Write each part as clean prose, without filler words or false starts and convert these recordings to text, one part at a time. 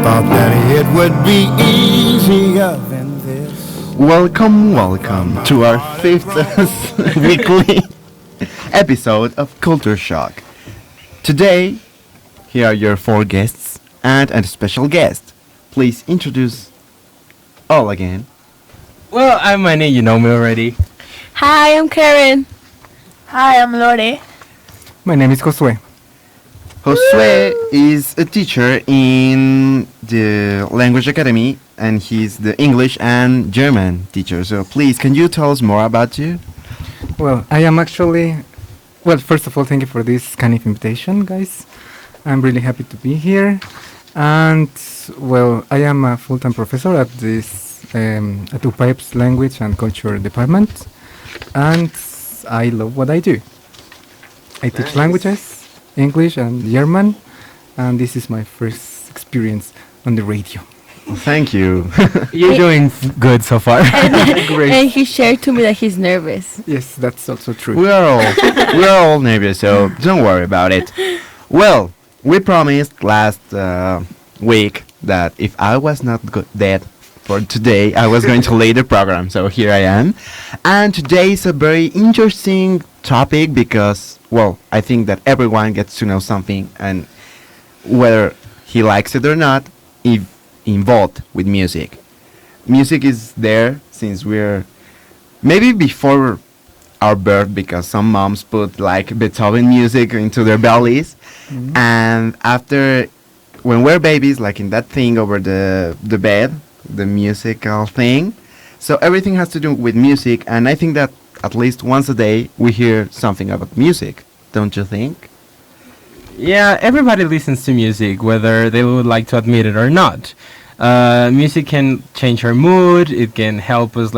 thought that it would be easier than this. Welcome to our fifth weekly episode of Culture Shock. Today, here are your four guests and a special guest. Please introduce all again. Well, I'm Manny, you know me already. Hi, I'm Karen. Hi, I'm Lore. My name is Josue. Josue is a teacher in the Language Academy, and he's the English and German teacher. So please, can you tell us more about you? Well, I am actually... Well, first of all, thank you for this kind of invitation, guys. I'm really happy to be here. And, well, I am a full-time professor at this at UPAEP's Language and Culture Department. And I love what I do. I teach languages, English and German, and this is my first experience on the radio. Thank you. You're doing good so far. Great. And he shared to me that he's nervous. Yes, that's also true. we're all nervous, so don't worry about it. Well, we promised last week that if I was not dead for today, I was going to lead the program, so here I am. And today is a very interesting topic because, well, I think that everyone gets to know something, and whether he likes it or not, if involved with music. Music is there since we're maybe before our birth, because some moms put like Beethoven music into their bellies, and after, when we're babies, like in that thing over the bed, the musical thing. So everything has to do with music, and I think that at least once a day we hear something about music, don't you think? Yeah, everybody listens to music, whether they would like to admit it or not. Music can change our mood, it can help us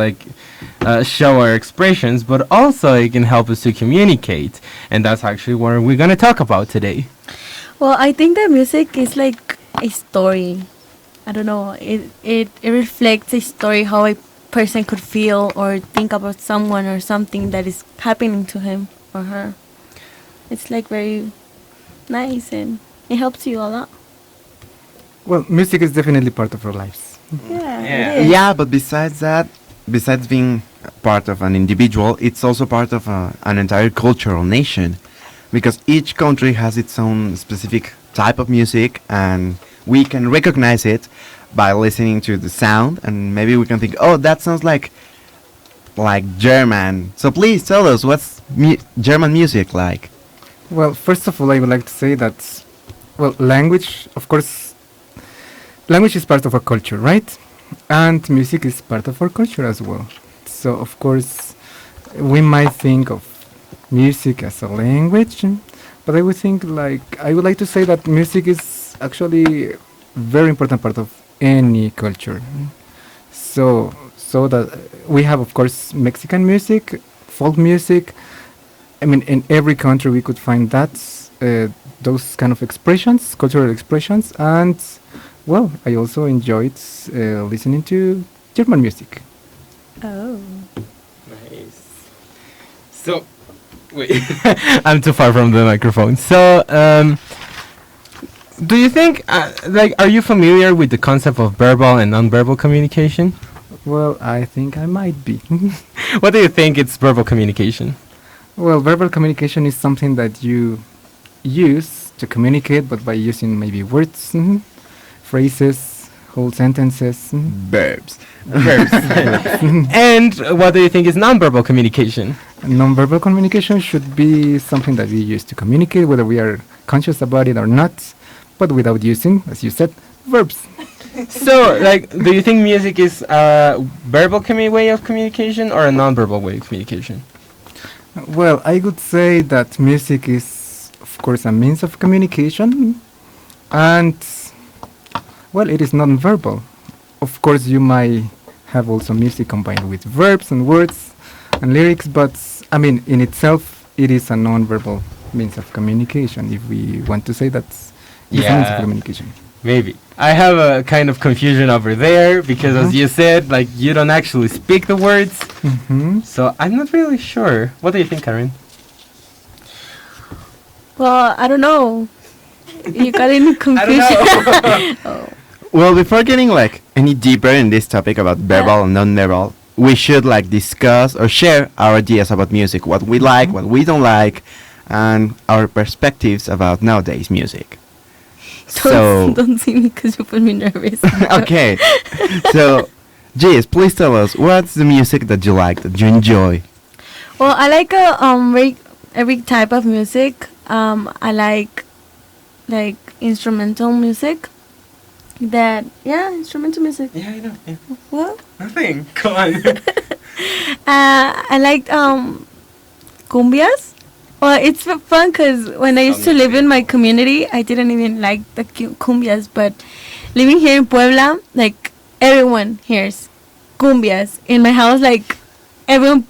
show our expressions, but also it can help us to communicate. And that's actually what we're going to talk about today. Well, I think that music is like a story. I don't know. It reflects a story, how a person could feel or think about someone or something that is happening to him or her. It's like very nice and it helps you a lot. Well, music is definitely part of our lives. Yeah. Yeah. It is. Yeah, but besides that, besides being part of an individual, it's also part of an entire cultural nation, because each country has its own specific type of music, and we can recognize it by listening to the sound, and maybe we can think, oh, that sounds like German. So please tell us, what's German music like? Well, first of all, I would like to say that, well, language, of course, language is part of our culture, right? And music is part of our culture as well. So, of course, we might think of music as a language, but I would like to say that music is actually a very important part of any culture. So that we have, of course, Mexican music, folk music. I mean, in every country we could find that, those kind of expressions, cultural expressions, and, well, I also enjoyed listening to German music. Oh. Nice. So, wait, I'm too far from the microphone. So, do you think, are you familiar with the concept of verbal and nonverbal communication? Well, I think I might be. What do you think it's verbal communication? Well, verbal communication is something that you use to communicate, but by using maybe words, phrases, whole sentences. Verbs. Verbs. And what do you think is nonverbal communication? Non-verbal communication should be something that we use to communicate, whether we are conscious about it or not, but without using, as you said, verbs. So, do you think music is a verbal way of communication or a nonverbal way of communication? Well, I would say that music is, of course, a means of communication, and, well, it is non-verbal. Of course, you might have also music combined with verbs and words and lyrics, but, I mean, in itself, it is a non-verbal means of communication, if we want to say that's a means of communication. Maybe. I have a kind of confusion over there because, as you said, you don't actually speak the words. So I'm not really sure. What do you think, Karen? Well, I don't know. You got any confusion? I don't know. Oh. Well, before getting like any deeper in this topic about verbal and non-verbal, we should like discuss or share our ideas about music, what we like, what we don't like, and our perspectives about nowadays music. So, Don't see me because you put me nervous. okay. So, Jess, please tell us what's the music that you like, that you enjoy. Well, I like every type of music. I like instrumental music. Instrumental music. Yeah, I know. Yeah. What? Nothing. Come on. I liked cumbias. Well, it's fun because when I used to live in my community, I didn't even like the cumbias. But living here in Puebla, like everyone hears cumbias in my house. Like everyone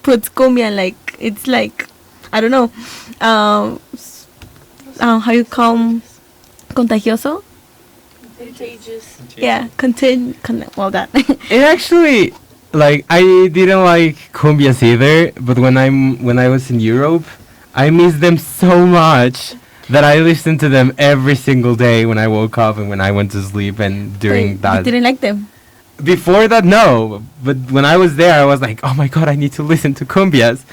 puts cumbia. Like it's like I don't know. How you call 'em? Contagioso? Contagious. Yeah, well that. It actually, like, I didn't like cumbias either, but when I was in Europe, I missed them so much that I listened to them every single day when I woke up and when I went to sleep and during You that. didn't like them. Before that, no, but when I was there, I was like, oh my god, I need to listen to cumbias.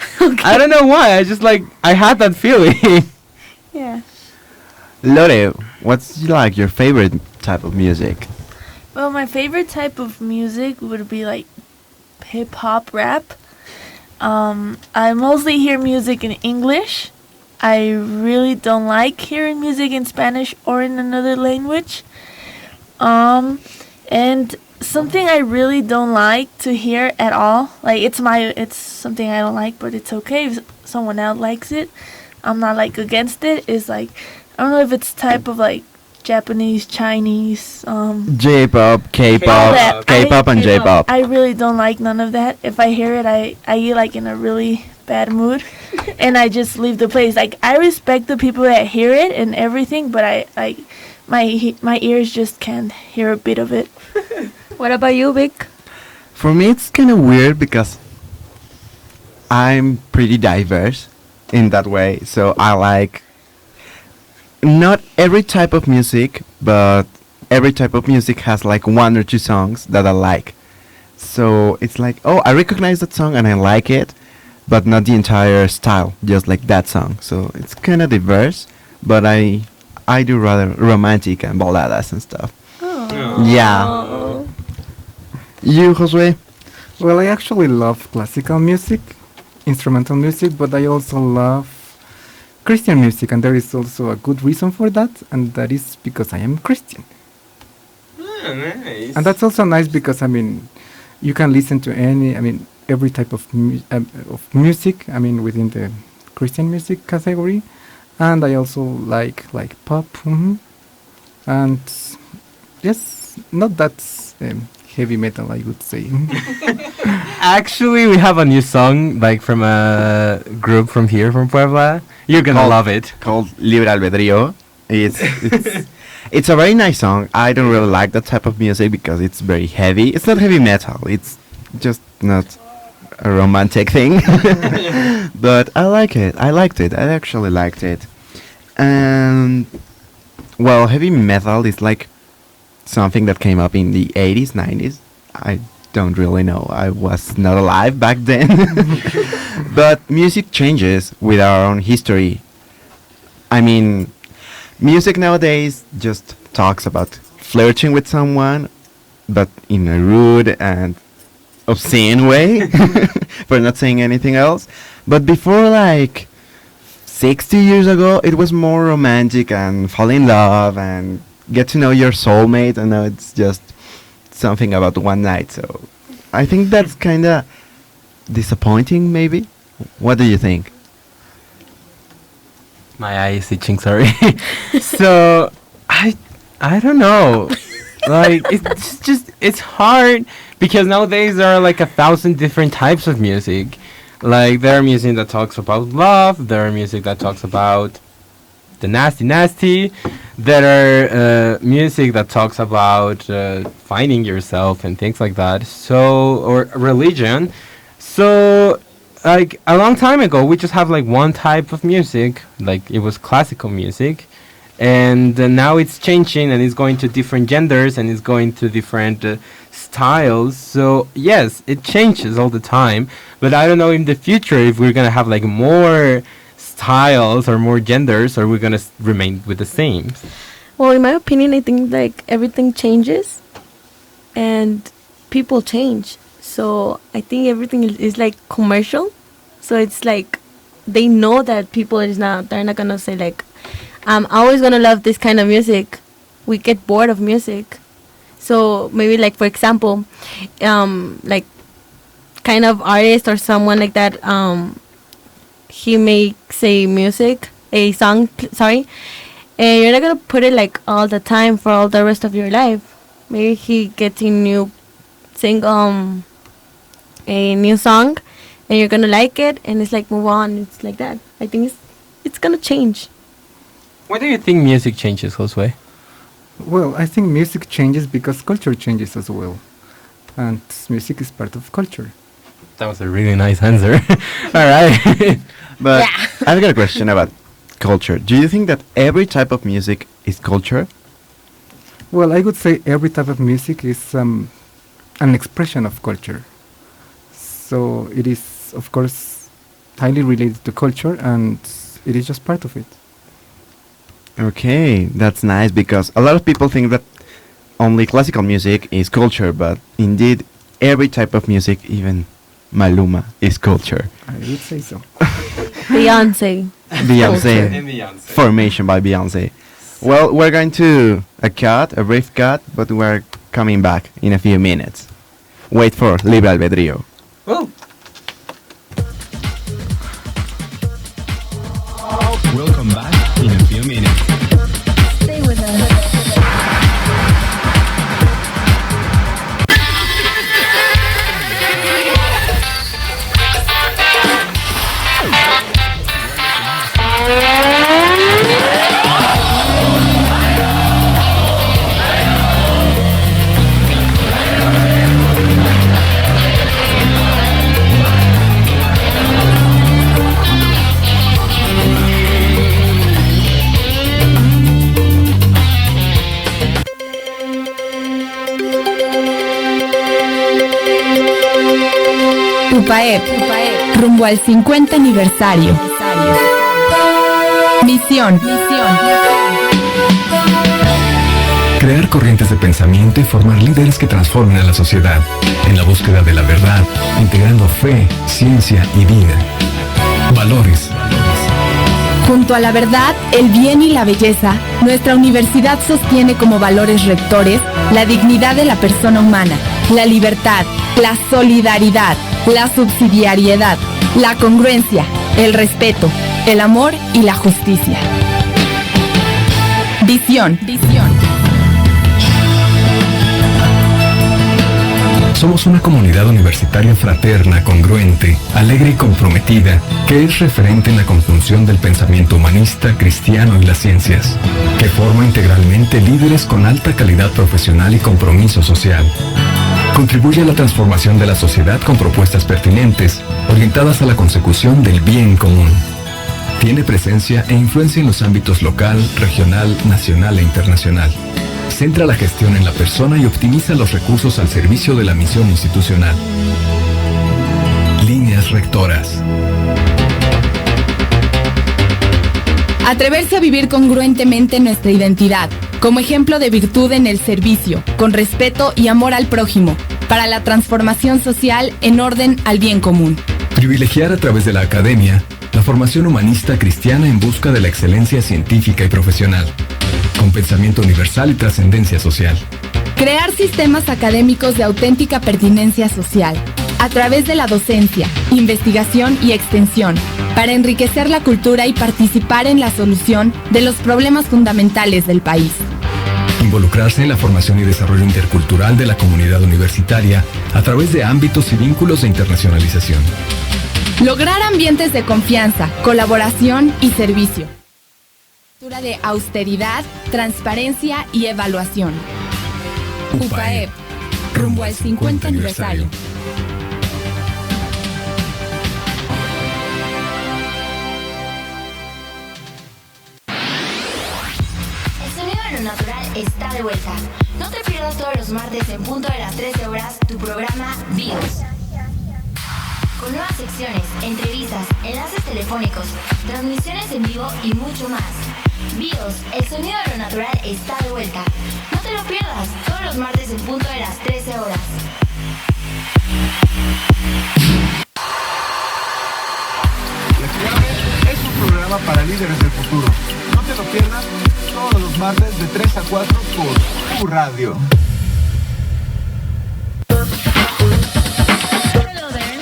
I don't know why. I had that feeling. Yeah. Lore, what's like your favorite type of music? Well, my favorite type of music would be like hip hop rap. I mostly hear music in English. I really don't like hearing music in Spanish or in another language. And something I really don't like to hear at all, like it's something I don't like, but it's okay if someone else likes it. I'm not like against it. Is like I don't know if it's type of like Japanese, Chinese, J-pop, K-pop, all that. K-pop and J-pop. I really don't like none of that. If I hear it, I get like in a really bad mood, and I just leave the place. Like I respect the people that hear it and everything, but my ears just can't hear a bit of it. What about you, Vic? For me, it's kind of weird because I'm pretty diverse in that way. So I like not every type of music, but every type of music has like one or two songs that I like. So it's like, oh, I recognize that song and I like it, but not the entire style, just like that song. So it's kind of diverse, but I do rather romantic and balladas and stuff. Oh. Yeah. You, Josue? Well, I actually love classical music, instrumental music, but I also love Christian music, and there is also a good reason for that, and that is because I am Christian. Oh, nice. And that's also nice because, I mean, you can listen to every type of music, within the Christian music category. And I also like pop, and yes, not that heavy metal, I would say. Actually, we have a new song, like from a group from here, from Puebla. You're gonna love it. Called Libre Albedrío. It's a very nice song. I don't really like that type of music because it's very heavy. It's not heavy metal. It's just not a romantic thing. But I like it. I liked it. I actually liked it. And well, heavy metal is like something that came up in the 80s, 90s. I don't really know. I was not alive back then. But music changes with our own history. I mean, music nowadays just talks about flirting with someone, but in a rude and obscene way, for not saying anything else. But before, like 60 years ago, it was more romantic and fall in love and get to know your soulmate, and now it's just something about one night. So I think that's kind of disappointing, maybe. What do you think? My eye is itching, sorry. So, I don't know. Like, it's hard because nowadays there are like 1,000 different types of music. Like, there are music that talks about love, there are music that talks about the nasty. There are music that talks about finding yourself and things like that. So, or religion. So, like a long time ago, we just have like one type of music, like it was classical music, and now it's changing, and it's going to different genders, and it's going to different styles. So yes, it changes all the time, but I don't know in the future if we're gonna have like more styles or more genders, or we're gonna remain with the same. Well, in my opinion, I think like everything changes, and people change. So I think everything is like commercial. So it's like they know that people is not. They're not gonna say like, I'm always gonna love this kind of music. We get bored of music. So maybe like for example, like kind of artist or someone like that. He makes a song. Sorry. And you're not gonna put it like all the time for all the rest of your life. Maybe he gets a new song, and you're gonna like it, and it's like move on. It's like that. I think it's gonna change. Why do you think music changes, Josue? Well, I think music changes because culture changes as well, and music is part of culture. That was a really nice answer. All right. But Yeah. I've got a question about culture. Do you think that every type of music is culture? Well, I would say every type of music is an expression of culture. So it is, of course, highly related to culture, and it is just part of it. Okay, that's nice, because a lot of people think that only classical music is culture, but indeed every type of music, even Maluma, is culture. I would say so. Beyonce. Beyonce, Formation by Beyonce. Well, we're going to a brief cut, but we're coming back in a few minutes. Wait for Libre Albedrío. Oh. Welcome back in a few minutes. Stay with us. UPAEP, rumbo al 50 aniversario. Misión. Crear corrientes de pensamiento y formar líderes que transformen a la sociedad en la búsqueda de la verdad, integrando fe, ciencia y vida. Valores. Junto a la verdad, el bien y la belleza, nuestra universidad sostiene como valores rectores la dignidad de la persona humana, la libertad, la solidaridad, la subsidiariedad, la congruencia, el respeto, el amor y la justicia. Visión. Somos una comunidad universitaria fraterna, congruente, alegre y comprometida, que es referente en la conjunción del pensamiento humanista, cristiano y las ciencias, que forma integralmente líderes con alta calidad profesional y compromiso social. Contribuye a la transformación de la sociedad con propuestas pertinentes, orientadas a la consecución del bien común. Tiene presencia e influencia en los ámbitos local, regional, nacional e internacional. Centra la gestión en la persona y optimiza los recursos al servicio de la misión institucional. Líneas rectoras. Atreverse a vivir congruentemente nuestra identidad, como ejemplo de virtud en el servicio, con respeto y amor al prójimo, para la transformación social en orden al bien común. Privilegiar a través de la academia la formación humanista cristiana en busca de la excelencia científica y profesional, con pensamiento universal y trascendencia social. Crear sistemas académicos de auténtica pertinencia social, a través de la docencia, investigación y extensión, para enriquecer la cultura y participar en la solución de los problemas fundamentales del país. Involucrarse en la formación y desarrollo intercultural de la comunidad universitaria a través de ámbitos y vínculos de internacionalización. Lograr ambientes de confianza, colaboración y servicio. Cultura de austeridad, transparencia y evaluación. UPAEP, rumbo al 50 aniversario. a lo natural está de vuelta. No te pierdas todos los martes en punto de las 13 horas tu programa Vivos. Con nuevas secciones, entrevistas, enlaces telefónicos, transmisiones en vivo y mucho más. Vivos, el sonido de lo natural está de vuelta. No te lo pierdas todos los martes en punto de las 13 horas. Es un programa para líderes del futuro. No te lo pierdas todos los martes de 3 a 4 por tu radio. Hello there.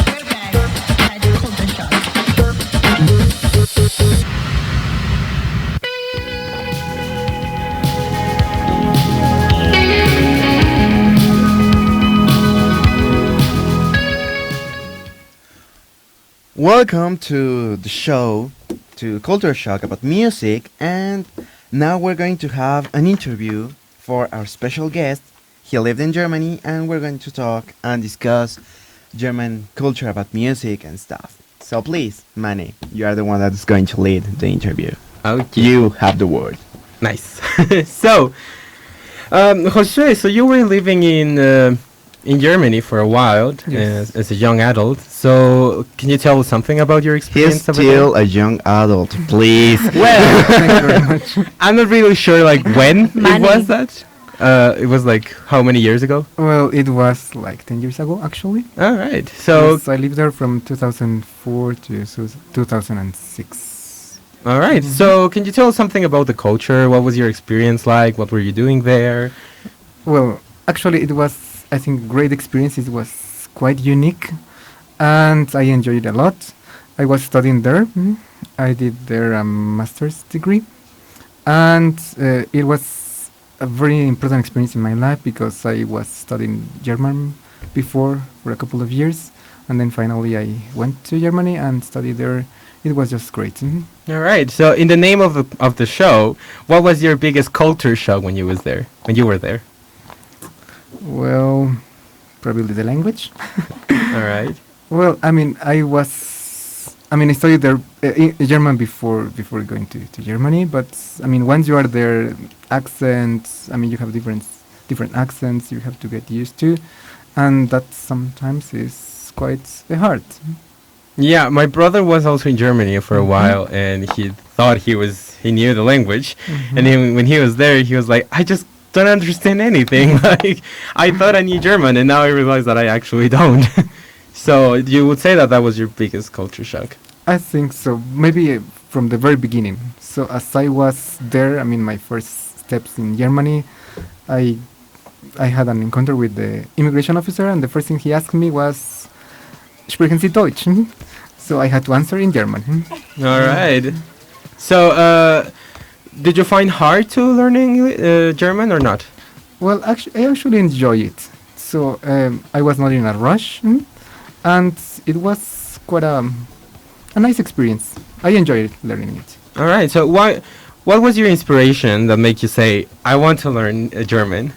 We're back at Culture Shock. Welcome to the show, to Culture Shock about music, and now we're going to have an interview for our special guest. He lived in Germany, and we're going to talk and discuss German culture about music and stuff. So please, Manny, you are the one that's going to lead the interview. Okay. You have the word. Nice. So, Jose, so you were living in Germany for a while Yes. as a young adult. So, can you tell us something about your experience He's over still there? a young adult, please. Well, Thank you very much. I'm not really sure like when it Money. was that. It was like how many years ago? Well, it was like 10 years ago, actually. All right. So, Yes, I lived there from 2004 to 2006. all right. So, can you tell us something about the culture? What was your experience like? What were you doing there? Well, actually, it was, I think, great experience. It was quite unique, and I enjoyed it a lot. I was studying there. I did there a master's degree, and it was a very important experience in my life because I was studying German before for a couple of years, and then finally I went to Germany and studied there. It was just great. All right. So, in the name of the show, what was your biggest culture shock when you was there? When you were there? Well, probably the language. All right. Well, I studied there German before going to Germany, but once you are there, accents, you have different accents you have to get used to, and that sometimes is quite hard. Yeah, my brother was also in Germany for a while, and he thought he knew the language, and then when he was there, he was like, I just don't understand anything. Like, I thought I knew German, and now I realize that I actually don't. So you would say that was your biggest culture shock? I think so. Maybe from the very beginning. So as I was there, my first steps in Germany, I had an encounter with the immigration officer, and the first thing he asked me was, "Sprechen Sie Deutsch?" So I had to answer in German. All right. So, did you find hard to learning German or not? Well, I actually enjoy it. So I was not in a rush, and it was quite a nice experience. I enjoyed learning it. All right. So, what was your inspiration that made you say, I want to learn German?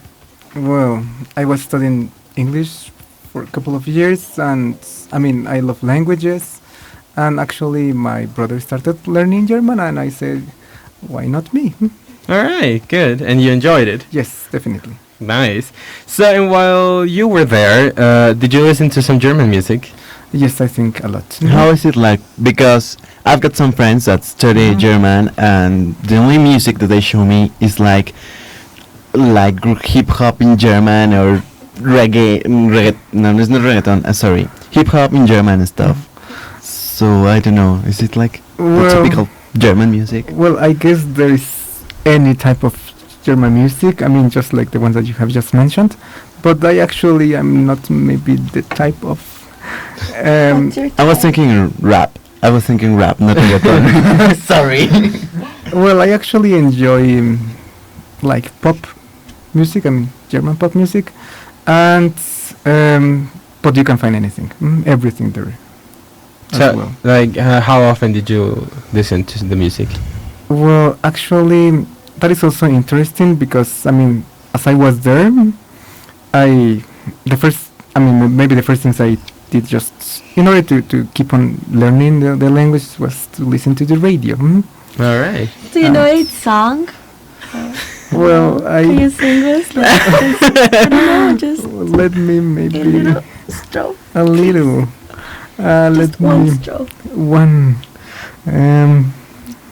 Well, I was studying English for a couple of years, and I love languages. And actually, my brother started learning German, and I said, why not me? All right, good. And you enjoyed it? Yes, definitely. Nice. So, and while you were there, did you listen to some German music? Yes, I think a lot. How is it like? Because I've got some friends that study German, and the only music that they show me is like hip hop in German or reggae. No, it's not reggaeton. Sorry, hip hop in German and stuff. So I don't know. Is it like the typical German music? Well, I guess there is any type of German music. Just like the ones that you have just mentioned. But I actually am not maybe the type of. I was thinking rap. not reggaeton. Sorry. Well, I actually enjoy like pop music. German pop music, and but you can find anything, everything there. So, how often did you listen to the music? Well, actually, that is also interesting because as I was there, maybe the first things I did just in order to keep on learning the language was to listen to the radio. All right. Do you know its song? Well, Can you sing us? Like, I don't know, just let me maybe a little stroke. a little. Let Just one me stroke. one.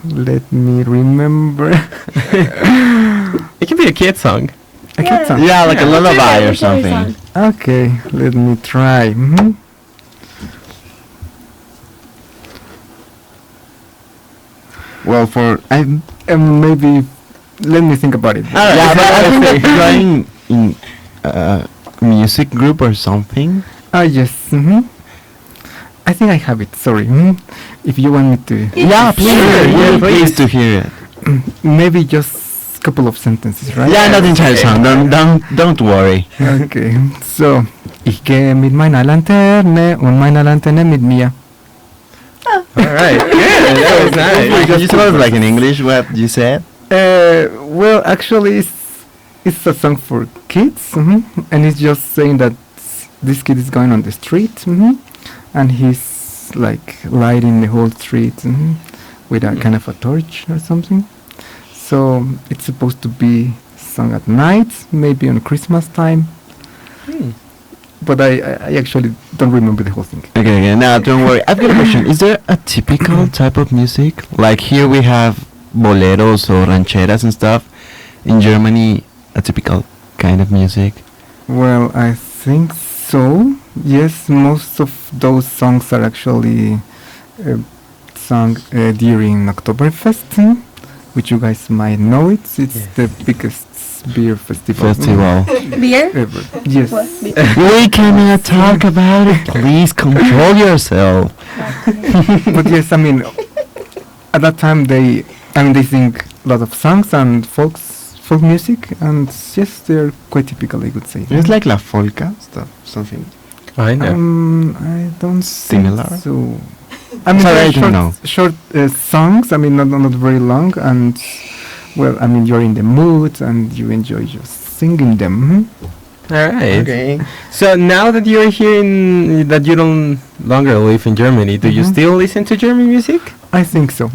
Let me remember. It can be a kid song. A kid song. Yeah, like a lullaby or Cherry something. song. Okay, let me try. Well, for Maybe let me think about it. yeah, but I think that you're in music group or something. Ah, yes. I think I have it. Sorry. If you want me to, Yeah, please. Sure, Please to hear it. maybe just a couple of sentences, right? Yeah, not entire song. Don't worry. Okay. So, ich gehe mit meiner Lanterne und meine Lanterne mit mir. All right, good. That was nice. You told like in English what you said. Well, actually, it's a song for kids, and it's just saying that this kid is going on the street, and he's like lighting the whole street with a kind of a torch or something. So it's supposed to be sung at night, maybe on Christmas time. But I actually don't remember the whole thing. Okay, now don't worry. I've got a question. Is there a typical type of music? Like here we have boleros or rancheras and stuff. In Germany, a typical kind of music. Well, I think so. Yes, most of those songs are actually sung during Oktoberfest, which you guys might know. It's the biggest beer festival. Beer? Ever. Yes. What? Beer? We cannot talk about it. Please control yourself. But yes, I mean, at that time they sing a lot of songs and folk music, and yes, they're quite typical, I would say. It's like la polka stuff, something. I know. I don't Similar? think so. I mean, Sorry, I they're don't know. short songs. I mean, not very long, and well, I mean, you're in the mood and you enjoy just singing them. All right. Okay. So now that you're here that you don't longer live in Germany, do you still listen to German music? I think so.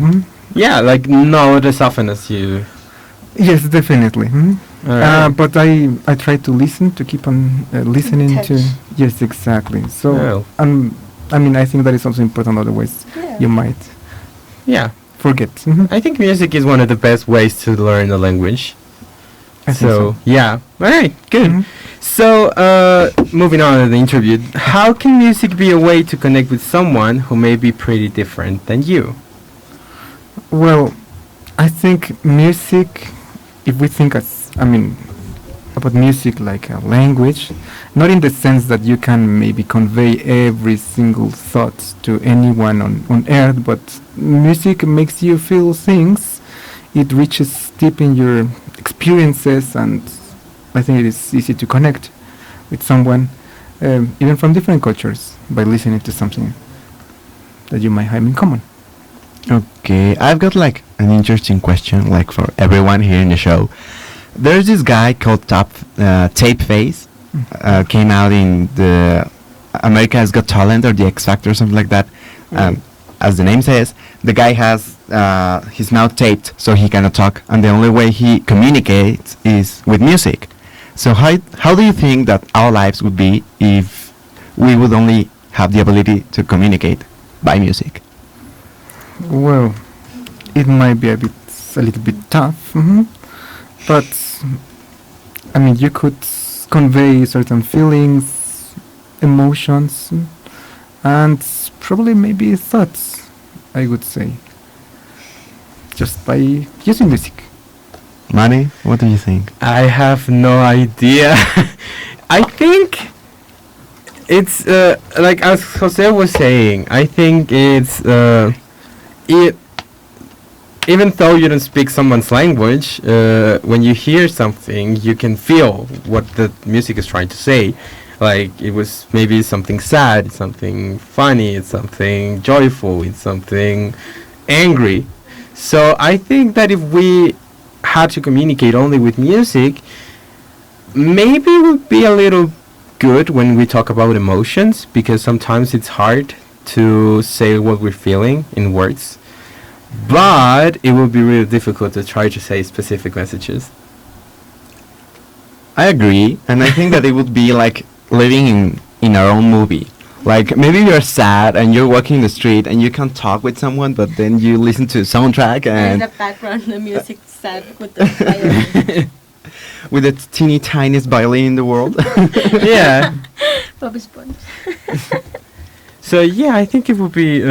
Yeah, like not as often as you. Yes, definitely. All right. But I try to listen, to keep on listening to. Yes, exactly. So I mean, I think that is also important. Otherwise, you might Yeah. forget. I think music is one of the best ways to learn a language. I think so. Yeah. All right. Good. So, moving on to the interview, how can music be a way to connect with someone who may be pretty different than you? Well, I think music, if we think about music like a language, not in the sense that you can maybe convey every single thought to anyone on earth, but music makes you feel things. It reaches deep in your experiences, and I think it is easy to connect with someone, even from different cultures, by listening to something that you might have in common. Okay, I've got like an interesting question, like for everyone here in the show. There's this guy called Tape Face, came out in the America's Got Talent or the X Factor or something like that. As the name says, the guy has his mouth taped so he cannot talk, and the only way he communicates is with music. So how do you think that our lives would be if we would only have the ability to communicate by music? Well, it might be a little bit tough, but I mean, you could convey certain feelings, emotions, and probably maybe thoughts, I would say, just by using music. Manny, what do you think? I have no idea. I think it's like as Jose was saying. I think it's even though you don't speak someone's language, when you hear something, you can feel what the music is trying to say. Like it was maybe something sad, it's something funny, it's something joyful, it's something angry. So I think that if we had to communicate only with music, maybe it would be a little good when we talk about emotions, because sometimes it's hard to say what we're feeling in words, but it would be really difficult to try to say specific messages. I agree, and I think that it would be like living in our own movie. Like maybe you're sad and you're walking the street and you can't talk with someone, but then you listen to a soundtrack And and the background, the music sad with the violin. with the teeny tiniest violin in the world. Yeah. Bob Esponja. So yeah, I think it would be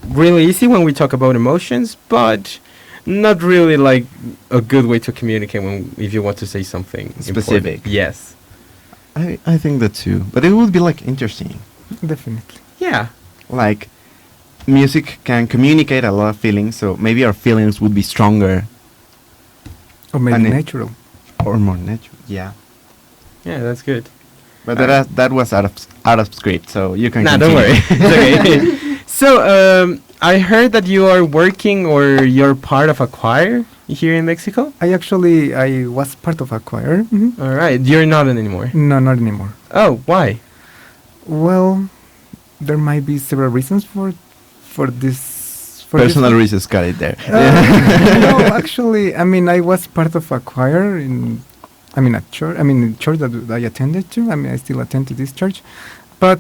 really easy when we talk about emotions, but not really like a good way to communicate when if you want to say something Specific. important. Yes. I think that too, but it would be like interesting. Definitely. Yeah. Like music can communicate a lot of feelings, so maybe our feelings would be stronger Or maybe And it- natural. or more natural. Yeah, Yeah, that's good. but that was out of script, so you can. Nah, don't continue. worry. It's okay. So, I heard that you are working or you're part of a choir here in Mexico. I was part of a choir. All right, you're not anymore. No, not anymore. Oh, why? Well, there might be several reasons for this. For this Personal one. reasons got it there. No, actually, I mean, I was part of a choir a church. I mean, church that I attended to. I mean, I still attend to this church, but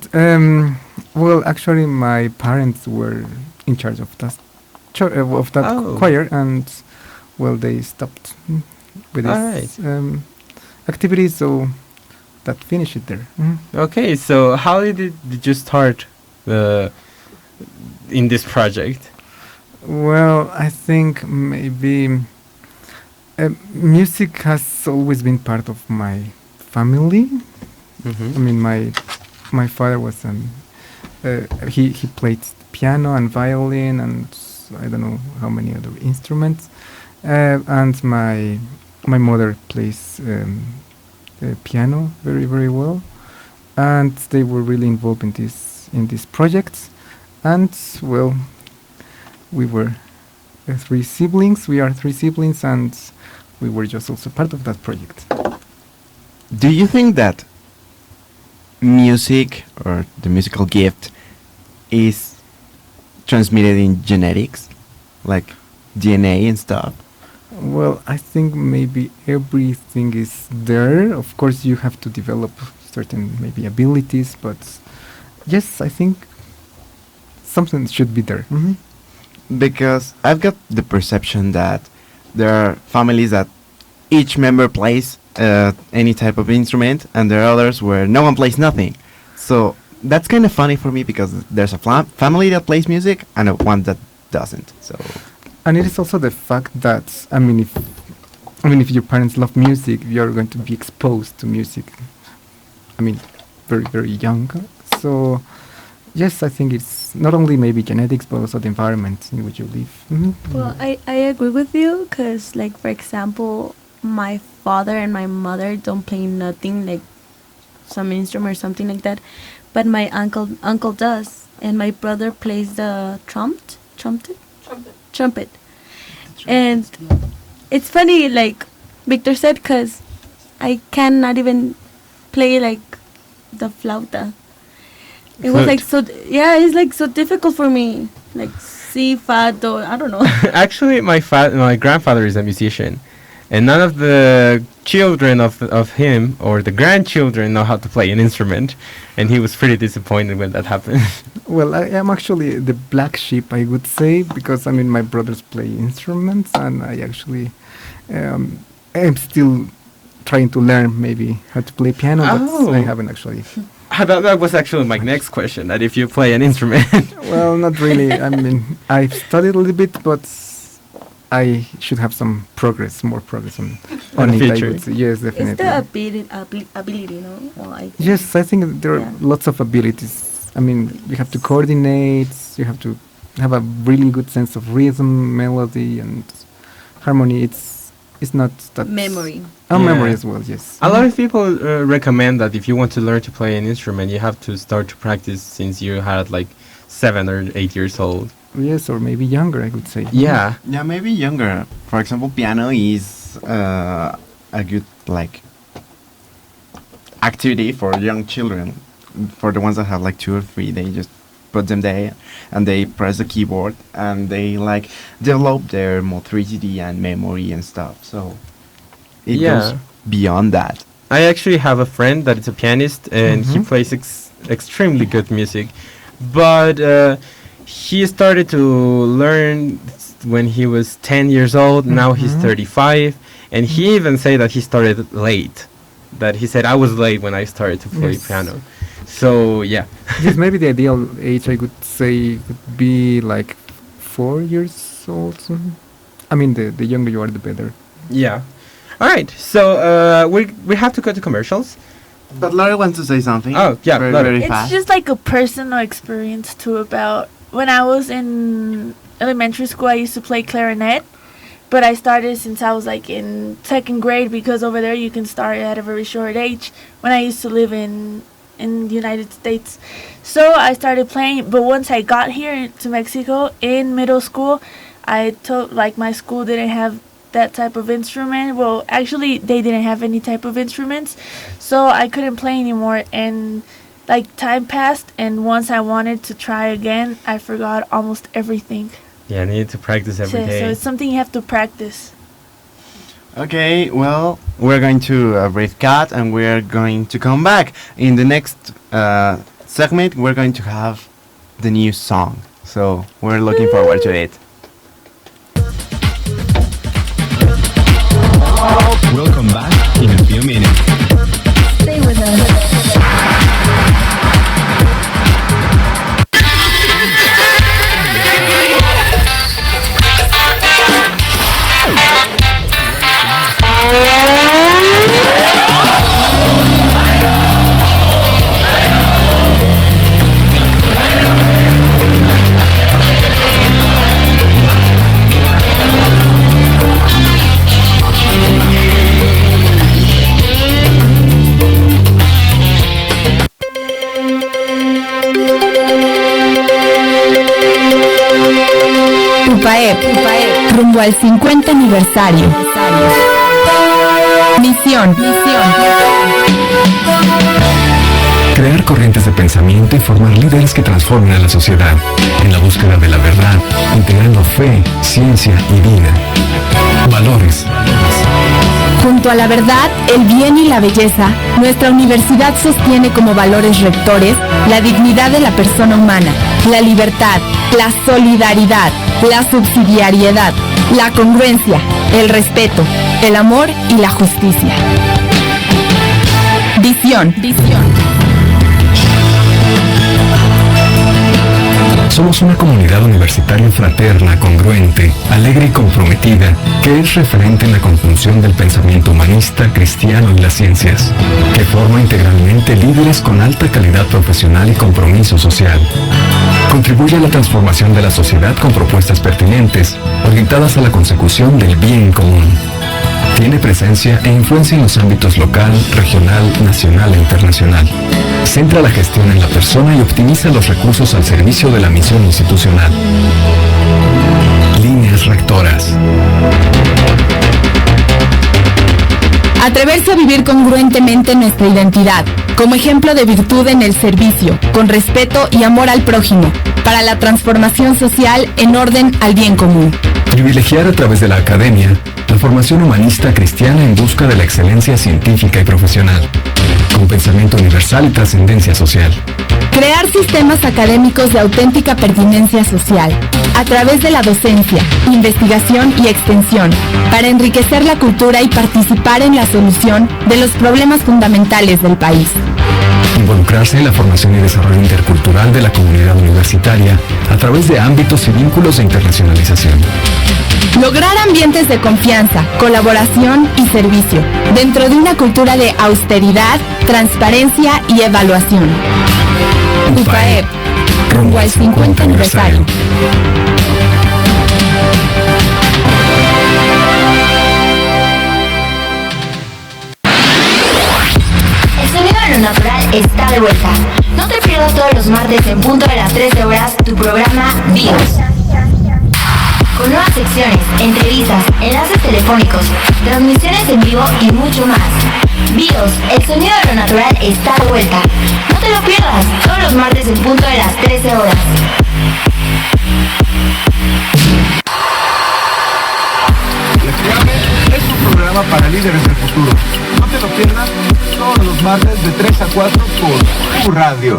well, actually, my parents were in charge of that Oh. choir, and well, they stopped with All this activity, so that finished it there. Okay, so how did you start in this project? Well, I think maybe music has always been part of my family. Mm-hmm. I mean, my father was he played piano and violin and I don't know how many other instruments, and my mother plays piano very very well, and they were really involved in this project, and well, we were three siblings. We are three siblings, and we were just also part of that project. Do you think that music or the musical gift is transmitted in genetics, like DNA and stuff? Well, I think maybe everything is there. Of course, you have to develop certain maybe abilities, but yes, I think something should be there. Because I've got the perception that there are families that each member plays any type of instrument, and there are others where no one plays nothing. So that's kind of funny for me because there's a family that plays music and one that doesn't. So And it is also the fact that if your parents love music, you're going to be exposed to music. I mean, very very young. So yes, I think it's not only maybe genetics, but also the environment in which you live. Well, I agree with you because, like, for example, my father and my mother don't play nothing, like some instrument or something like that, but my uncle does, and my brother plays the trumpet. And it's funny, like Victor said, because I cannot even play like the flauta. It was like so, yeah, it's like so difficult for me, like si, fa, do, I don't know. Actually, my grandfather is a musician, and none of the children of him or the grandchildren know how to play an instrument, and he was pretty disappointed when that happened. Well, I am actually the black sheep, I would say, because my brothers play instruments, and I actually am still trying to learn maybe how to play piano, but I haven't actually. That was actually my next question, that if you play an instrument. Well, not really. I've studied a little bit, but I should have some more progress on On it. I future. would say. Yes, It's definitely. the ability, you know? Well, I think. Yes, I think there are Yeah. lots of abilities. You have to coordinate, you have to have a really good sense of rhythm, melody, and harmony. It's not that... Memory. And Yeah. memory as well, yes. A lot of people recommend that if you want to learn to play an instrument, you have to start to practice since you had like 7 or 8 years old. Yes, or maybe younger, I would say. Yeah. yeah, maybe younger. For example, piano is a good like activity for young children. For the ones that have like 2 or 3, they just put them there and they press the keyboard and they like develop their motricity and memory and stuff. So it Yeah. goes beyond that. I actually have a friend that is a pianist, and he plays extremely good music. But he started to learn when he was 10 years old. Now he's 35, and he even said that he started late. That he said, I was late when I started to play piano. So, yeah. Yes, maybe the ideal age, I would say, would be like 4 years old. I mean, the younger you are, the better. Yeah. All right. So, we have to go to commercials. But Laura wants to say something. Oh, yeah, very, Laura. very It's fast. just like a personal experience too about when I was in elementary school, I used to play clarinet. But I started since I was like in second grade because over there you can start at a very short age when I used to live in the United States. So I started playing, but once I got here to Mexico in middle school, I told like my school didn't have that type of instrument. Well, actually they didn't have any type of instruments. So I couldn't play anymore and like time passed and once I wanted to try again, I forgot almost everything. Yeah, I need to practice every day. So it's something you have to practice. Okay, well, we're going to breathe cut and we're going to come back. In the next segment, we're going to have the new song. So we're looking forward to it. Welcome back in a few minutes. Stay with us. UPAEP, rumbo al 50 aniversario. Misión. Crear corrientes de pensamiento y formar líderes que transformen a la sociedad en la búsqueda de la verdad, integrando fe, ciencia y vida. Valores. Junto a la verdad, el bien y la belleza, nuestra universidad sostiene como valores rectores la dignidad de la persona humana, la libertad, la solidaridad, la subsidiariedad, la congruencia, el respeto, el amor y la justicia. Visión. Somos una comunidad universitaria fraterna, congruente, alegre y comprometida, que es referente en la conjunción del pensamiento humanista, cristiano y las ciencias, que forma integralmente líderes con alta calidad profesional y compromiso social. Contribuye a la transformación de la sociedad con propuestas pertinentes, orientadas a la consecución del bien común. Tiene presencia e influencia en los ámbitos local, regional, nacional e internacional. Centra la gestión en la persona y optimiza los recursos al servicio de la misión institucional. Líneas rectoras. Atreverse a vivir congruentemente nuestra identidad, como ejemplo de virtud en el servicio, con respeto y amor al prójimo, para la transformación social en orden al bien común. Privilegiar a través de la academia la formación humanista cristiana en busca de la excelencia científica y profesional, con pensamiento universal y trascendencia social. Crear sistemas académicos de auténtica pertinencia social, a través de la docencia, investigación y extensión, para enriquecer la cultura y participar en la solución de los problemas fundamentales del país. Involucrarse en la formación y desarrollo intercultural de la comunidad universitaria a través de ámbitos y vínculos de internacionalización. Lograr ambientes de confianza, colaboración y servicio, dentro de una cultura de austeridad, transparencia y evaluación. UPAEP, rumbo al 50 aniversario. El sonido de lo natural está de vuelta. No te pierdas todos los martes en punto de las 13 horas tu programa Vivos. Con nuevas secciones, entrevistas, enlaces telefónicos, transmisiones en vivo y mucho más. Vivos, el sonido de lo natural está de vuelta. No te lo pierdas, todos los martes en punto de las 13 horas. Es un programa para líderes del futuro. No te lo pierdas martes de 3 a 4 por tu radio.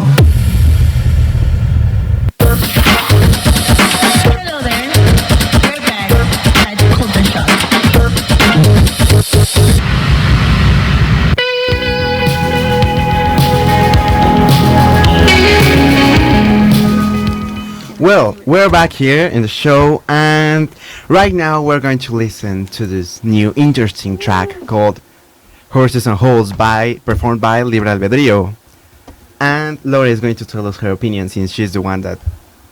Hello there. We're back at Culture Shock. Well, we're back here in the show, and right now we're going to listen to this new interesting track called Horses and Holes performed by Libre Albedrío. And Laura is going to tell us her opinion, since she's the one that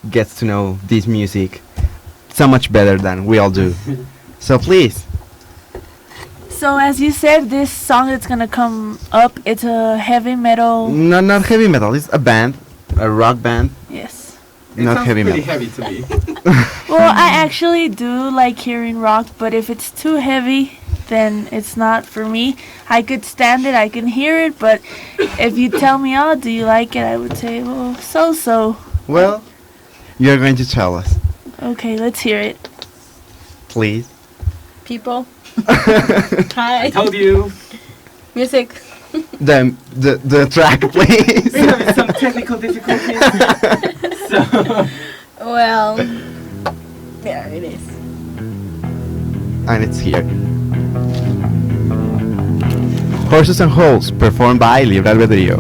gets to know this music so much better than we all do. So please. So as you said, this song that's gonna come up, it's a heavy metal. No, not heavy metal, it's a band, a rock band. Yes. Not heavy metal. Heavy to me. Well, I actually do like hearing rock, but if it's too heavy, then it's not for me. I could stand it, I can hear it, but if you tell me, oh, do you like it? I would say, well, so. Well, you're going to tell us, Okay, let's hear it. please. People. Hi. Told you. Music. The track, please. We're having some technical difficulties. So. Well, there it is. And it's here. Horses and Holes, performed by Libre Albedrío.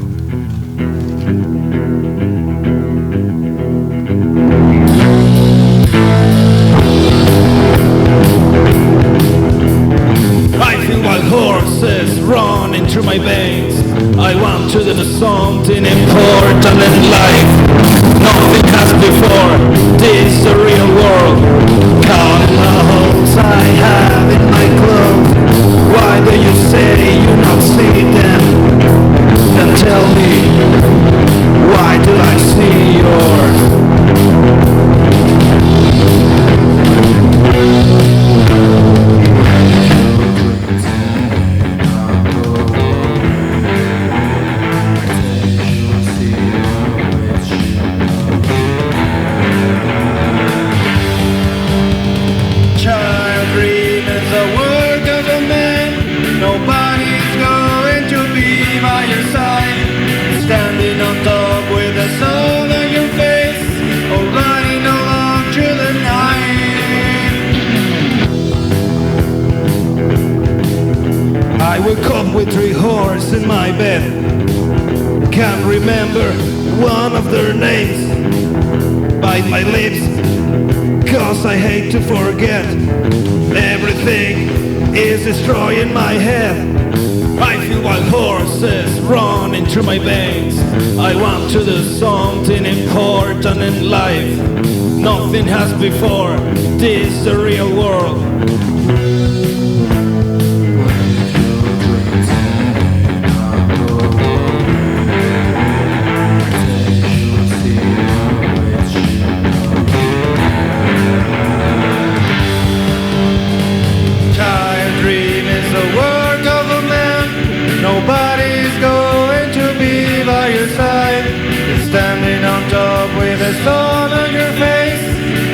I feel like horses running through my veins. I want to do something important in life. Nothing has before. This is the real world. Counting the holes I have in my clothes. Why do you say you not see them? Then tell me, why do I see yours? Child dream is a work of a man. Nobody's going to be by your side. Standing on top with the sun on your face, or running along through the night. I woke up with 3 horses in my bed. Can't remember one of their names. Bite my lips, cause I hate to forget. Everything is destroying my head. I feel like horses running through my veins. I want to do something important in life. Nothing has before. This is the real world. Child dream is the work of a man. Nobody's going to be by your side. You're standing on top with the sun on your face,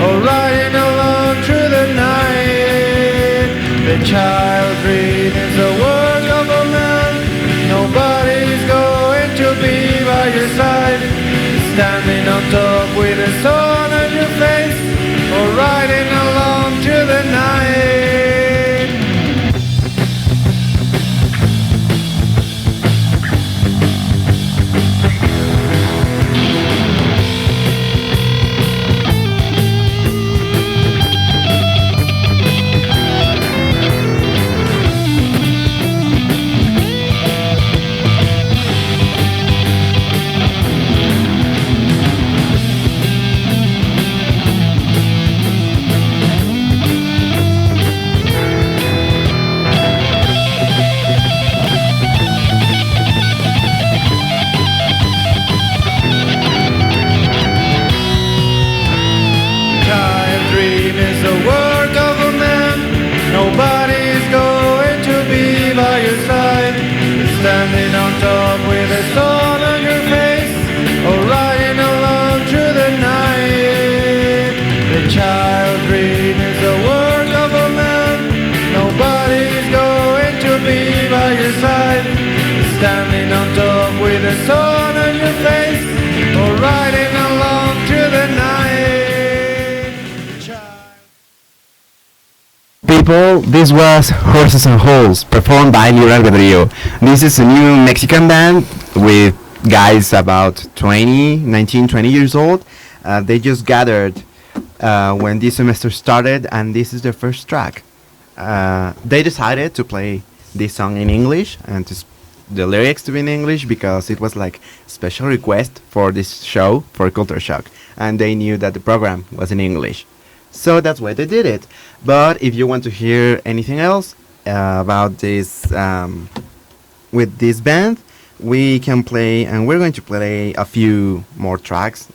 or riding along through the night. The child dream is the work of a man. Nobody's going to be by your side. You're standing on top with the sun on your face, or riding along through the night. Child dream is the work of a man. Nobody's going to be by your side. You're standing on top with the sun on your face, or riding along through the night. The child dream is the work of a man. Nobody's going to be by your side. You're standing on top with the sun on your face, or riding along through the night. People, this was Horses and Holes, performed by Libre Albedrío. This is a new Mexican band with guys about 19, 20 years old. They just gathered when this semester started, and this is their first track. They decided to play this song in English and the lyrics to be in English because it was like special request for this show for Culture Shock, and they knew that the program was in English. So that's why they did it. But if you want to hear anything else about this with this band, we can play, and we're going to play a few more tracks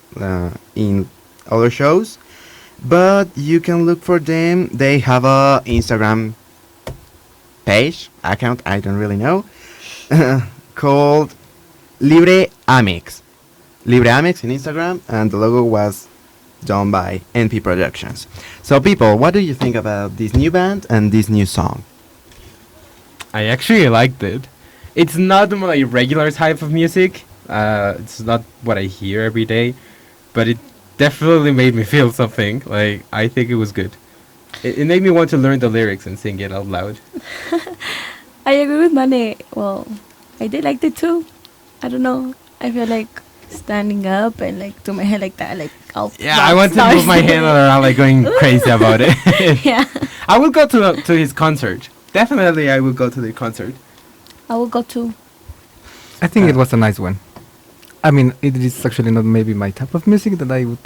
in other shows. But you can look for them. They have a Instagram page, account, I don't really know, called Libre Amix. Libre Amix in Instagram, and the logo was done by NP Productions. So people, what do you think about this new band and this new song? I actually liked it. It's not my regular type of music. It's not what I hear every day, but it definitely made me feel something. Like, I think it was good. It made me want to learn the lyrics and sing it out loud. I agree with Mane. Well, I did like it too. I don't know. I feel like standing up and like do my hair like that, like all. Yeah, I want to move my hand around, like going crazy about it. Yeah. I will go to his concert. Definitely, I will go to the concert. I will go too. I think it was a nice one. I mean, it is actually not maybe my type of music that I would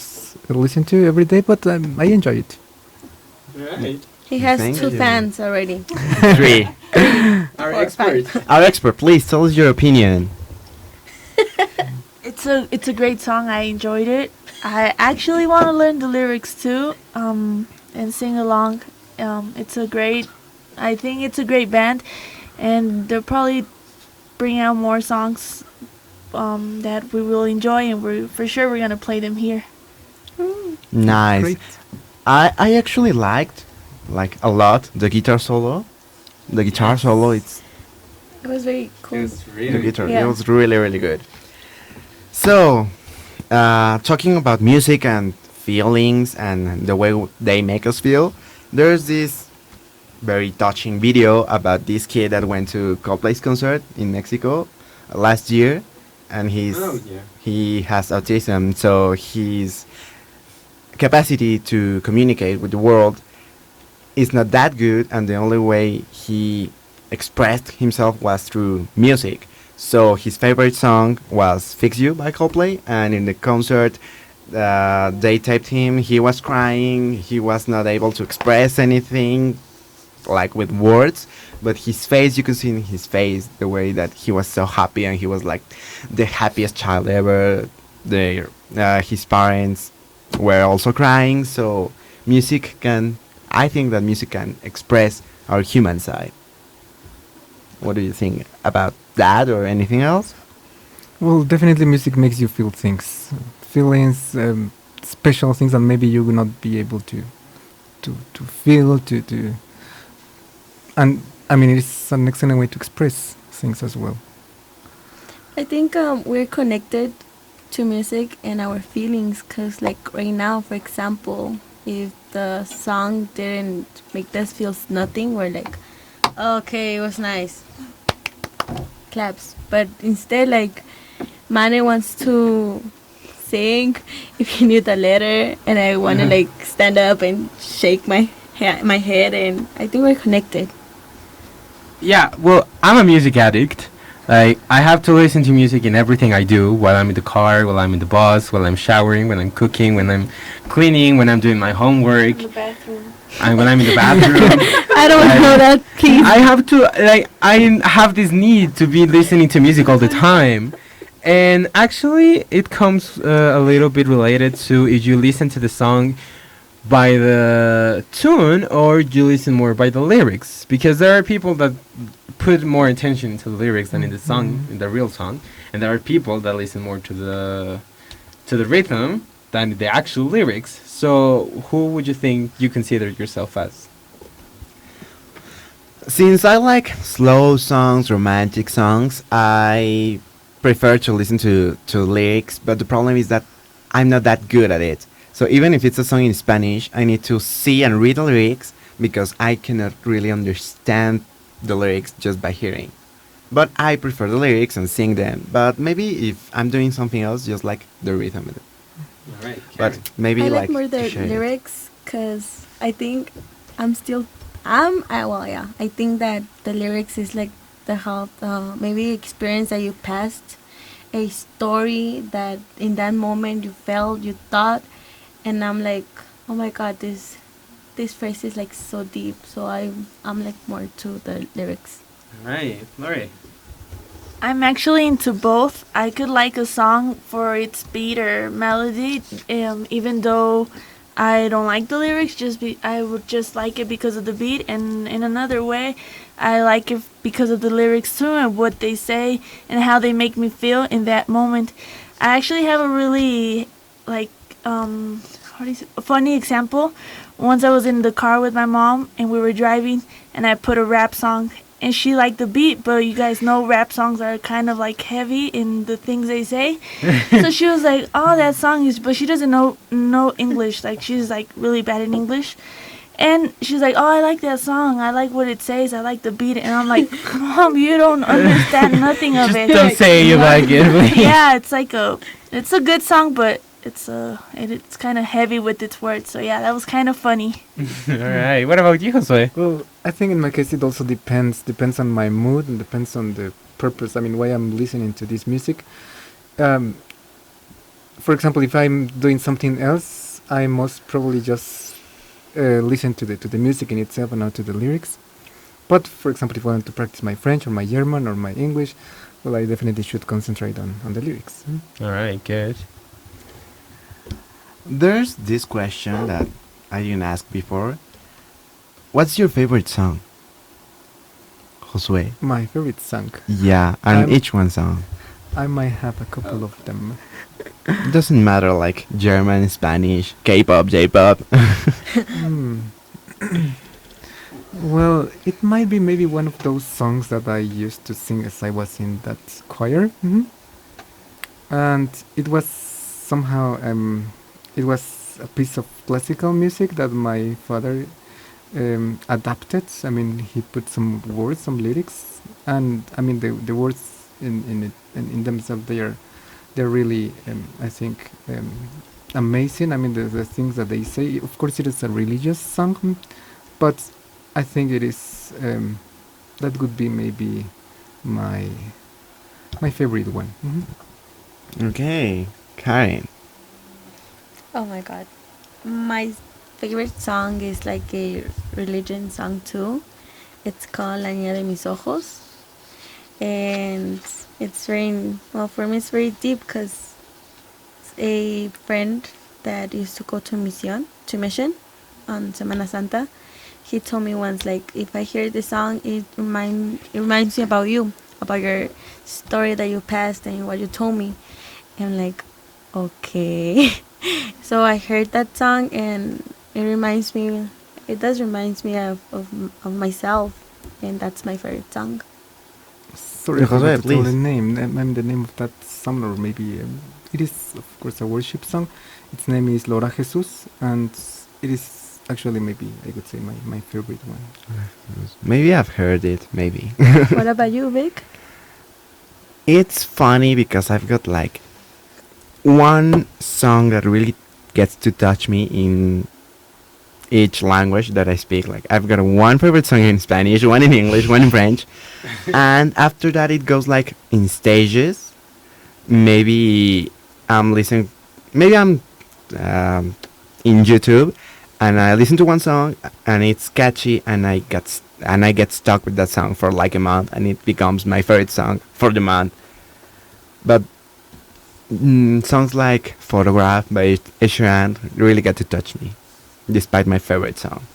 listen to every day, but I enjoy it. Right. He has Thank 2 you. fans already. 3. Our Or expert. Our expert, please tell us your opinion. It's a great song. I enjoyed it. I actually want to learn the lyrics too, and sing along. I think it's a great band, and they'll probably bring out more songs that we will enjoy, and we're gonna play them here. Nice. Great. I actually liked like a lot the guitar solo. The guitar solo, it's It was very cool. the guitar. Yeah. It was really, really good. So, talking about music and feelings and the way they make us feel, there's this very touching video about this kid that went to Coldplay's concert in Mexico last year, and he has autism, so his capacity to communicate with the world is not that good, and the only way he expressed himself was through music. So his favorite song was Fix You by Coldplay, and in the concert they taped him, he was crying, he was not able to express anything like with words, but his face, you could see in his face the way that he was so happy, and he was like the happiest child ever. His parents were also crying, so I think that music can express our human side. What do you think about that or anything else? Well, definitely music makes you feel things, feelings, special things that maybe you will not be able to feel, and I mean, it's an excellent way to express things as well. I think we're connected to music and our feelings, because like right now, for example, if the song didn't make us feel nothing, we're like, okay, it was nice, claps. But instead, like, Mane wants to sing if he knew the letter, and I want to like stand up and shake my head, and I think we're connected. Yeah, well, I'm a music addict. Like, I have to listen to music in everything I do, while I'm in the car, while I'm in the bus, while I'm showering, when I'm cooking, when I'm cleaning, when I'm doing my homework, In the bathroom. and when I'm in the bathroom. I don't know that, please. I have to, like, I have this need to be listening to music all the time. And actually, it comes a little bit related to if you listen to the song by the tune or you listen more by the lyrics. Because there are people that put more attention into the lyrics than in the song, in the real song. And there are people that listen more to the rhythm than the actual lyrics. So who would you think you consider yourself as? Since I like slow songs, romantic songs, I prefer to listen to lyrics, but the problem is that I'm not that good at it. So even if it's a song in Spanish, I need to see and read the lyrics because I cannot really understand the lyrics just by hearing. But I prefer the lyrics and sing them. But maybe if I'm doing something else, just like the rhythm of it. All right. But maybe I like like more the share it. lyrics because I think well, yeah. I think that the lyrics is like the how maybe experience that you passed, a story that in that moment you felt, you thought, and I'm like, oh my god, this phrase is like so deep. So I'm like more to the lyrics. All right. Lori. I'm actually into both. I could like a song for its beat or melody, even though I don't like the lyrics. I would just like it because of the beat, and in another way, I like it because of the lyrics too and what they say and how they make me feel in that moment. I actually have a really like a funny example. Once I was in the car with my mom and we were driving, and I put a rap song. And she liked the beat, but you guys know rap songs are kind of like heavy in the things they say. So she was like, "Oh, that song is," but she doesn't know English. Like she's like really bad in English, and she's like, "Oh, I like that song. I like what it says. I like the beat." And I'm like, "Mom, you don't understand nothing of it. Don't say you like it. Please. Yeah, it's a good song, but it's kind of heavy with its words. So yeah, that was kind of funny. All right. What about you, Josue? Well, I think in my case it also depends on my mood and depends on the purpose. I mean, why I'm listening to this music. For example, if I'm doing something else, I most probably just listen to the music in itself and not to the lyrics. But for example, if I want to practice my French or my German or my English, well, I definitely should concentrate on the lyrics. All right. Good. There's this question that I didn't ask before. What's your favorite song? Josue? My favorite song. Yeah, and each one song. I might have a couple of them. It doesn't matter like German, Spanish, K-pop, J-pop. Well, it might be maybe one of those songs that I used to sing as I was in that choir. And it was somehow it was a piece of classical music that my father adapted. I mean, he put some words, some lyrics, and I mean the words in themselves they're really I think amazing. I mean the things that they say. Of course, it is a religious song, but I think it is that would be maybe my favorite one. Okay, Karen. Oh my god. My favorite song is like a religion song too. It's called La Niña de mis ojos. And it's very, well, for me it's very deep because a friend that used to go to mission on Semana Santa, he told me once, like, if I hear this song, it reminds me about you, about your story that you passed and what you told me. And I'm like, okay. So I heard that song and it does reminds me of myself, and that's my favorite song. Sorry, I forgot to tell the please. name. I mean the name of that song, or maybe it is of course a worship song. Its name is Lora Jesus, and it is actually maybe I could say my favorite one. Maybe I've heard it, maybe. What about you, Vic? It's funny because I've got like one song that really gets to touch me in each language that I speak. Like I've got one favorite song in Spanish, one in English, one in French, and after that it goes like in stages. Maybe I'm listening. Maybe I'm in YouTube and I listen to one song and it's catchy and I get stuck with that song for like a month and it becomes my favorite song for the month. But songs like Photograph by Ed Sheeran really get to touch me, despite my favorite song.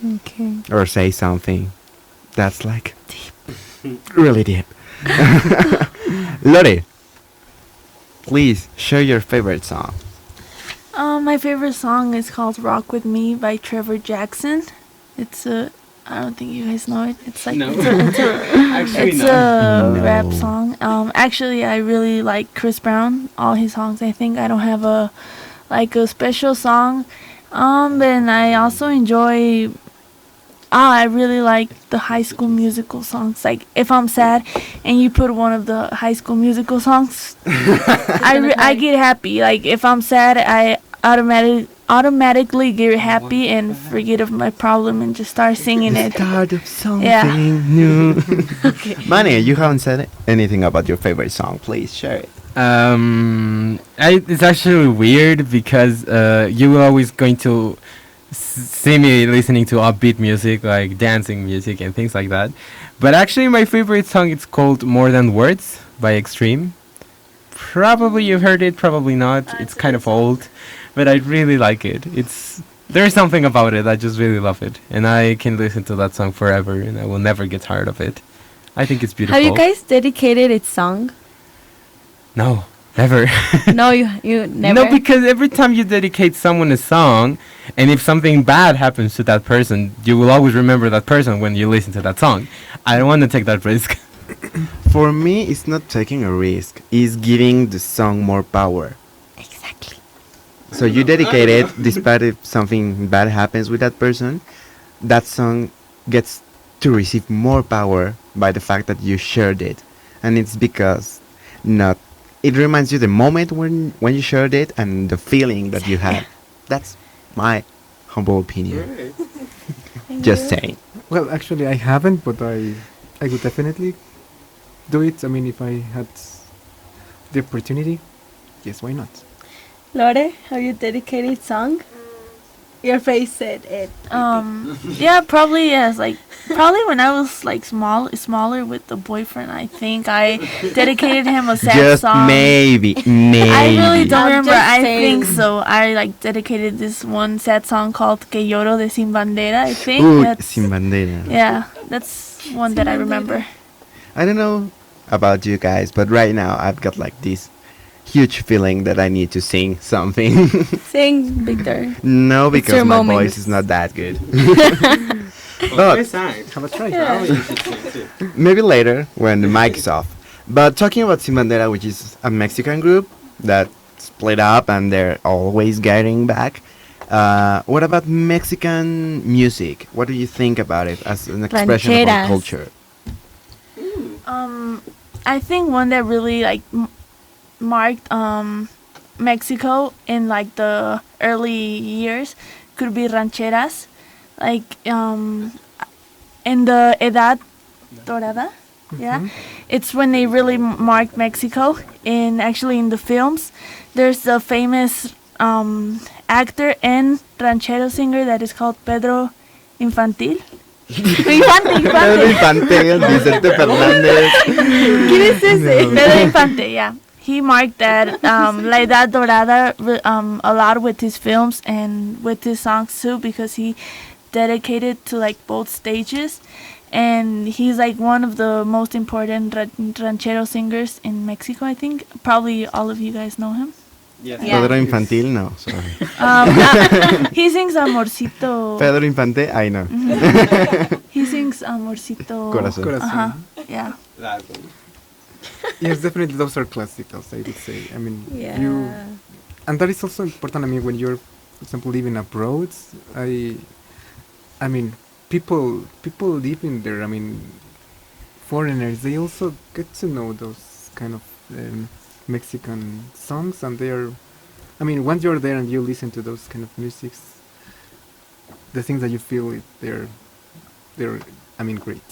Okay. Or Say Something. That's like deep. Really deep. Lori, please share your favorite song. My favorite song is called "Rock with Me" by Trevor Jackson. It's I don't think you guys know it. It's like No. it's Actually, a No. rap song. Actually, I really like Chris Brown. All his songs. I think I don't have a special song. And I also enjoy. I really like the High School Musical songs. Like if I'm sad, and you put one of the High School Musical songs, I get happy. Like if I'm sad, I automatically get happy and forget of my problem and just start singing it. Start of something Yeah. new. Manny, you haven't said anything about your favorite song. Please share it. It's actually weird because you were always going to see me listening to upbeat music, like dancing music and things like that. But actually, my favorite song is called "More Than Words" by Extreme. Probably you've heard it, probably not. It's kind of old, but I really like it. There's something about it. I just really love it, and I can listen to that song forever, and I will never get tired of it. I think it's beautiful. Have you guys dedicated its song? No, never. No, you never. No, because every time you dedicate someone a song, and if something bad happens to that person, you will always remember that person when you listen to that song. I don't want to take that risk. For me, it's not taking a risk. It's giving the song more power. Exactly. So you dedicate it, despite if something bad happens with that person, that song gets to receive more power by the fact that you shared it, and it's because it reminds you the moment when you shared it and the feeling that you had. That's my humble opinion. Just saying. Well, actually, I haven't, but I would definitely do it. I mean, if I had the opportunity, yes, why not? Lore, have you dedicated song? Your face said it. Yeah, probably yes. Like probably when I was like smaller with the boyfriend, I think I dedicated him a sad Just song. maybe. I really don't I'm remember. just I saying. think so. I like dedicated this one sad song called "Que Lloro de Sin Bandera." I think. Ooh, That's- Sin Bandera. Yeah, that's one that I remember. I don't know about you guys, but right now I've got like this huge feeling that I need to sing something. Sing, Victor. No, It's because your my moment. voice is not that good. But Have a try. Yeah. Maybe later when the mic is off. But talking about Sin Bandera, which is a Mexican group that split up and they're always getting back. What about Mexican music? What do you think about it as an expression of our Rancheras. culture? I think one that really like marked Mexico in like the early years could be rancheras, like in the Edad Dorada. Yeah, it's when they really marked Mexico. And actually, in the films, there's a famous actor and ranchero singer that is called Pedro Infantil. Infante, Pedro Infante. Infante, Vicente Fernández. ¿Quién es ese? Pedro Infante, yeah. He marked that La Edad Dorada a lot with his films and with his songs too, because he dedicated to like both stages, and he's like one of the most important ranchero singers in Mexico. I think probably all of you guys know him. yes. Yeah. Pedro Infantil, no, sorry. He sings Amorcito. Pedro Infante, I know. He sings Amorcito. Corazón. Corazón. Uh-huh. Yeah. That one. Yes, definitely those are classicals, I would say. I mean, Yeah. and that is also important. I mean, when you're, for example, living abroad, I mean, people living there. I mean, foreigners, they also get to know those kind of Mexican songs, and they are. I mean, once you're there and you listen to those kind of musics, the things that you feel, they're, I mean, great.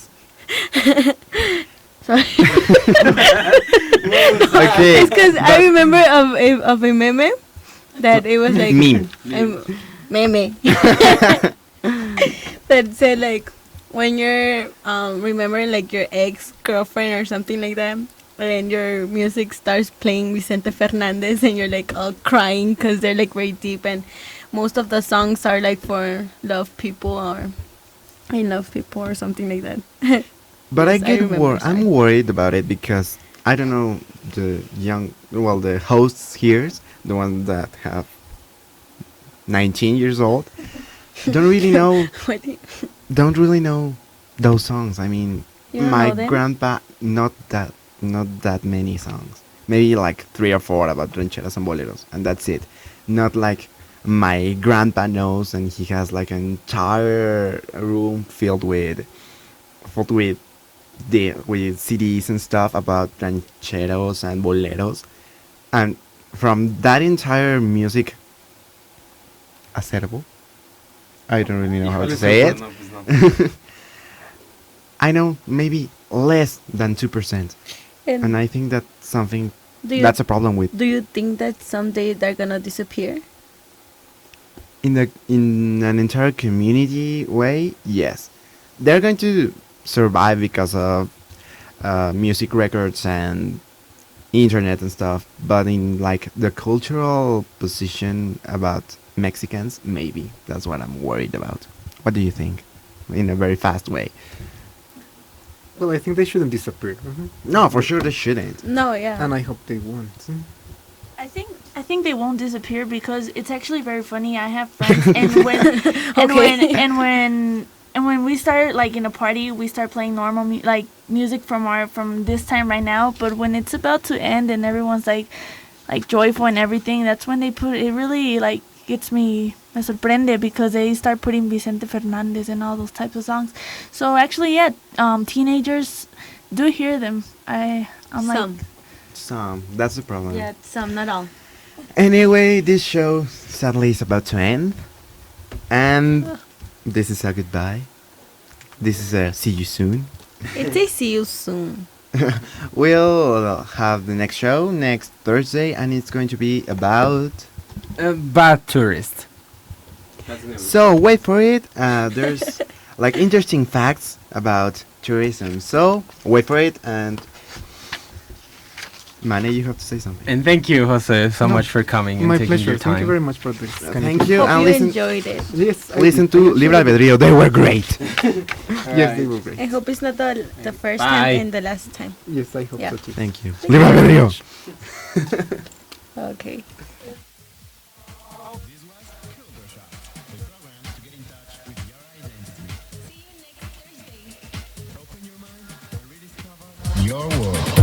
Sorry. Okay. It's because I remember of a meme that it was like Meme. meme that said like when you're remembering like your ex girlfriend or something like that, and then your music starts playing Vicente Fernandez and you're like all crying because they're like very deep, and most of the songs are like for love people or I love people or something like that. But I Yes, I get remember, I'm sorry. worried about it because I don't know the hosts here, the ones that have 19 years old. don't really know What do you- don't really know those songs. I mean, You don't my know them? grandpa not that many songs. Maybe like 3 or 4 about rancheras and boleros, and that's it. Not like my grandpa knows, and he has like an entire room filled with with CDs and stuff about rancheros and boleros, and from that entire music acervo, I don't really know how to say it. I know maybe less than 2%, and I think that's something that's a problem with Do you think that someday they're gonna disappear? in an entire community way. Yes, they're going to survive because of music records and internet and stuff, but in like the cultural position about Mexicans, maybe that's what I'm worried about. What do you think? In a very fast way. Well, I think they shouldn't disappear. No, for sure they shouldn't. No, yeah. And I hope they won't. I think they won't disappear because it's actually very funny. I have friends, and when we start like in a party, we start playing normal music from this time right now. But when it's about to end and everyone's like joyful and everything, that's when they put it. Really like gets me sorprende because they start putting Vicente Fernandez and all those types of songs. So actually, yeah, teenagers do hear them. I'm like. Some. That's the problem. Yeah, some, not all. Anyway, this show sadly is about to end. And this is a goodbye. This is a see you soon. It's a see you soon. We'll have the next show next Thursday, and it's going to be about... Bad tourist. So wait for it. There's like interesting facts about tourism. So wait for it, and... Mane, you have to say something. And thank you, Jose, so much for coming and My taking pleasure. your time. Thank you very much for this. Thank you. Hope And you listen, enjoyed it. Yes. listen to Libre Albedrío. They were great. Yes, they were great. I hope it's not the first Bye. time and the last time. Yes, I hope Yeah. so too. Thank you. Libre Albedrío. Okay. Your world.